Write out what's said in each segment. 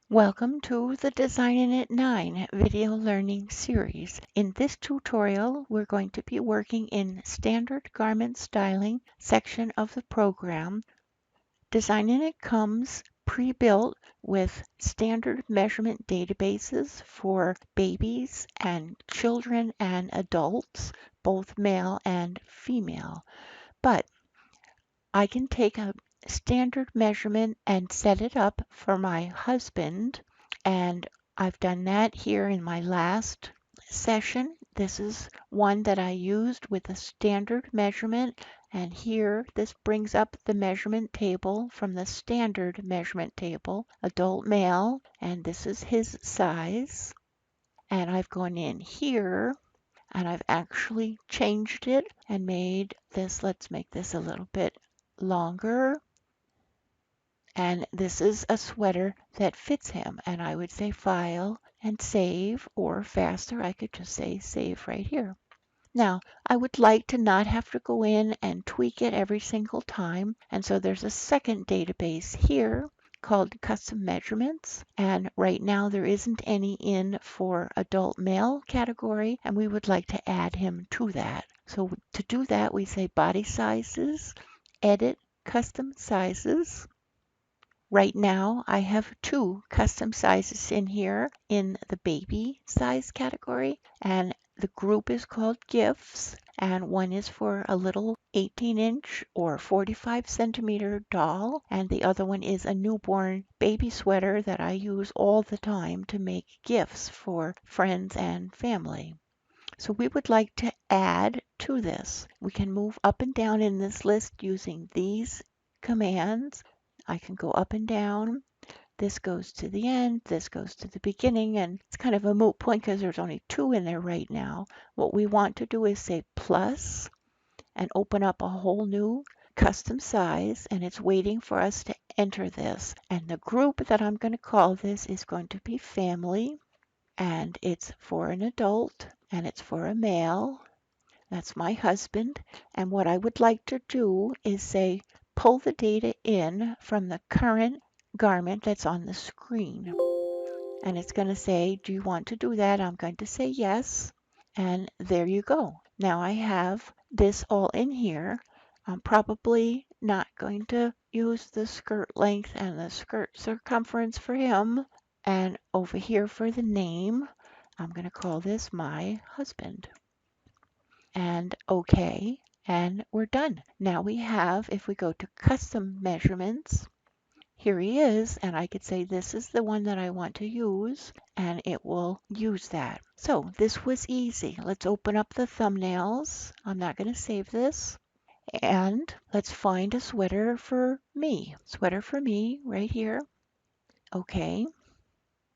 Welcome to the DesignaKnit 9 video learning series. In this tutorial, we're going to be working in standard garment styling section of the program. DesignaKnit comes pre-built with standard measurement databases for babies and children and adults, both male and female. But I can take a standard measurement and set it up for my husband, and I've done that here in my last session. This is one that I used with a standard measurement, and here this brings up the measurement table from the standard measurement table, adult male, and this is his size. And I've gone in here and I've actually changed it and made this, let's make this a little bit longer. And this is a sweater that fits him. And I would say file and save, or faster, I could just say save right here. Now, I would like to not have to go in and tweak it every single time. And so there's a second database here called custom measurements. And right now there isn't any in for adult male category, and we would like to add him to that. So to do that, we say body sizes, edit custom sizes. Right now, I have two custom sizes in here in the baby size category, and the group is called gifts, and one is for a little 18-inch or 45-centimeter doll, and the other one is a newborn baby sweater that I use all the time to make gifts for friends and family. So we would like to add to this. We can move up and down in this list using these commands. I can go up and down. This goes to the end, this goes to the beginning, and it's kind of a moot point because there's only two in there right now. What we want to do is say plus and open up a whole new custom size, and it's waiting for us to enter this. And the group that I'm going to call this is going to be family, and it's for an adult, and it's for a male. That's my husband. And what I would like to do is say, pull the data in from the current garment that's on the screen. And it's going to say, do you want to do that? I'm going to say yes. And there you go. Now I have this all in here. I'm probably not going to use the skirt length and the skirt circumference for him. And over here for the name, I'm going to call this my husband. And OK, and we're done. Now we have, if we go to custom measurements, here he is, and I could say this is the one that I want to use, and it will use that. So this was easy. Let's open up the thumbnails. I'm not going to save this. And let's find a sweater for me. Sweater for me right here. OK.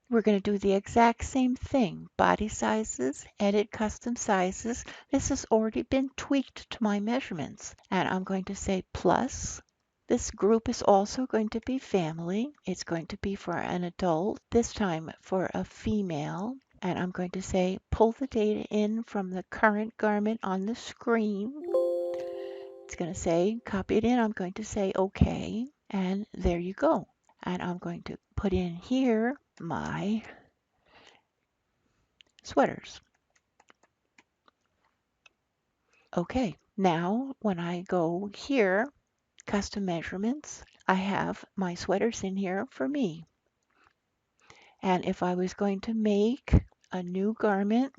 We're going to do the exact same thing. Body sizes, edit custom sizes. This has already been tweaked to my measurements. And I'm going to say plus. This group is also going to be family. It's going to be for an adult, this time for a female. And I'm going to say pull the data in from the current garment on the screen. It's going to say copy it in. I'm going to say OK. And there you go. And I'm going to put in here my sweaters. Okay, now when I go here, custom measurements, I have my sweaters in here for me. And if I was going to make a new garment,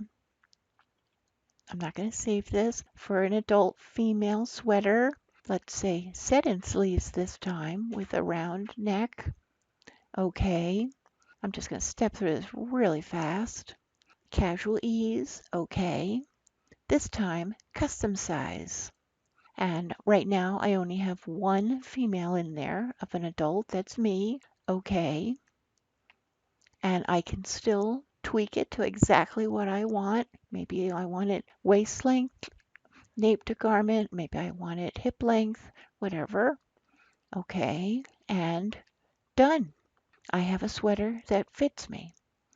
I'm not going to save this, for an adult female sweater, let's say set-in sleeves this time with a round neck. Okay, I'm just going to step through this really fast. Casual ease, okay. This time, custom size. And right now I only have one female in there of an adult, that's me, okay. And I can still tweak it to exactly what I want. Maybe I want it waist length, nape to garment, maybe I want it hip length, whatever. Okay, and done. I have a sweater that fits me.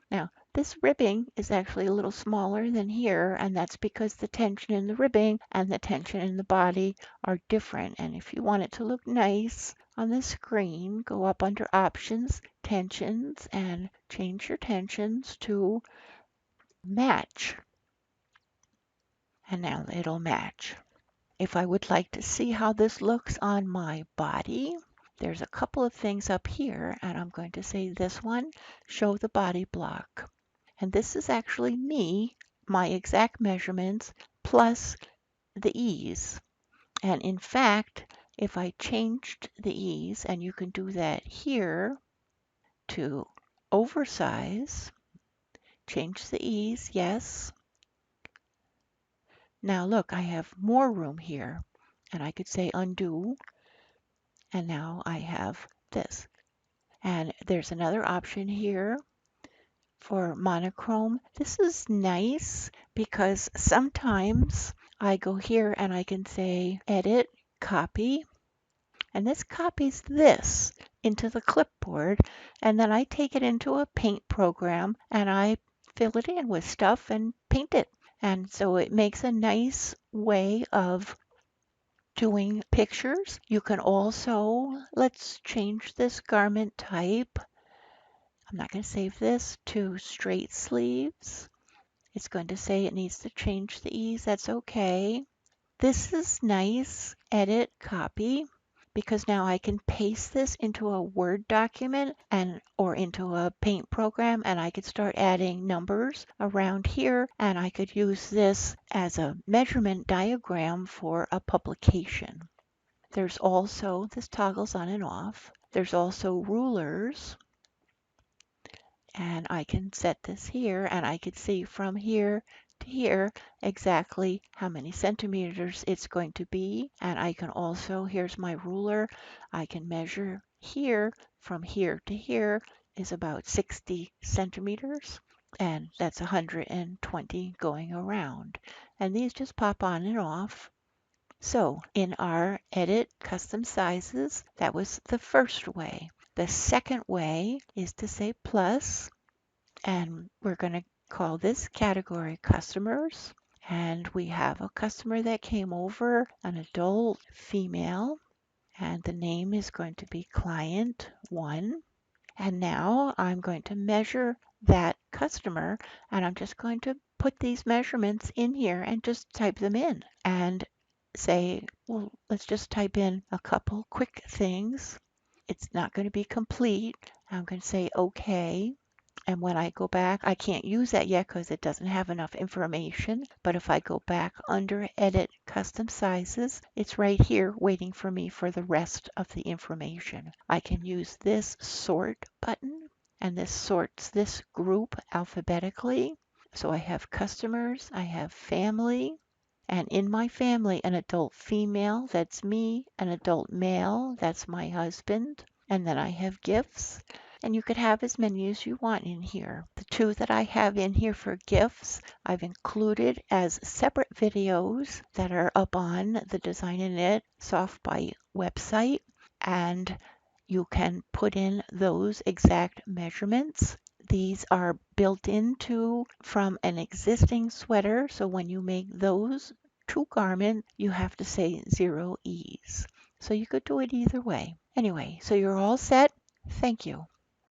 Now, This ribbing is actually a little smaller than here, and that's because the tension in the ribbing and the tension in the body are different. And if you want it to look nice on the screen, go up under Options, Tensions, and change your tensions to Match. And now it'll match. If I would like to see how this looks on my body, there's a couple of things up here, and I'm going to say this one, Show the Body Block. And this is actually me, my exact measurements, plus the ease. And in fact, if I changed the ease, and you can do that here, to oversize, change the ease, yes. Now look, I have more room here, and I could say undo, and now I have this. And there's another option here for monochrome. This is nice because sometimes I go here and I can say edit, copy, and this copies this into the clipboard, and then I take it into a paint program and I fill it in with stuff and paint it. And so it makes a nice way of doing pictures. You can also, let's change this garment type. I'm not going to save this to straight sleeves. It's going to say it needs to change the ease. That's okay. This is nice. Edit, copy, because now I can paste this into a Word document or into a paint program, and I could start adding numbers around here, and I could use this as a measurement diagram for a publication. There's also, this toggles on and off. There's also rulers. And I can set this here, and I could see from here to here exactly how many centimeters it's going to be. And I can also, here's my ruler, I can measure here from here to here is about 60 centimeters, and that's 120 going around. And these just pop on and off. So in our edit custom sizes, that was the first way. The second way is to say plus, and we're going to call this category customers. And we have a customer that came over, an adult female, and the name is going to be client 1. And now I'm going to measure that customer, and I'm just going to put these measurements in here and just type them in and say, well, let's just type in a couple quick things. It's not going to be complete. I'm going to say okay. And when I go back, I can't use that yet because it doesn't have enough information. But if I go back under Edit Custom Sizes, it's right here waiting for me for the rest of the information. I can use this Sort button, and this sorts this group alphabetically. So I have customers, I have family, and in my family, an adult female, that's me, an adult male, that's my husband, and then I have gifts. And you could have as many as you want in here. The two that I have in here for gifts, I've included as separate videos that are up on the DesignaKnit Soft Byte website. And you can put in those exact measurements. These are built into from an existing sweater. So when you make those two garments, you have to say 0 ease. So you could do it either way. Anyway, so you're all set. Thank you.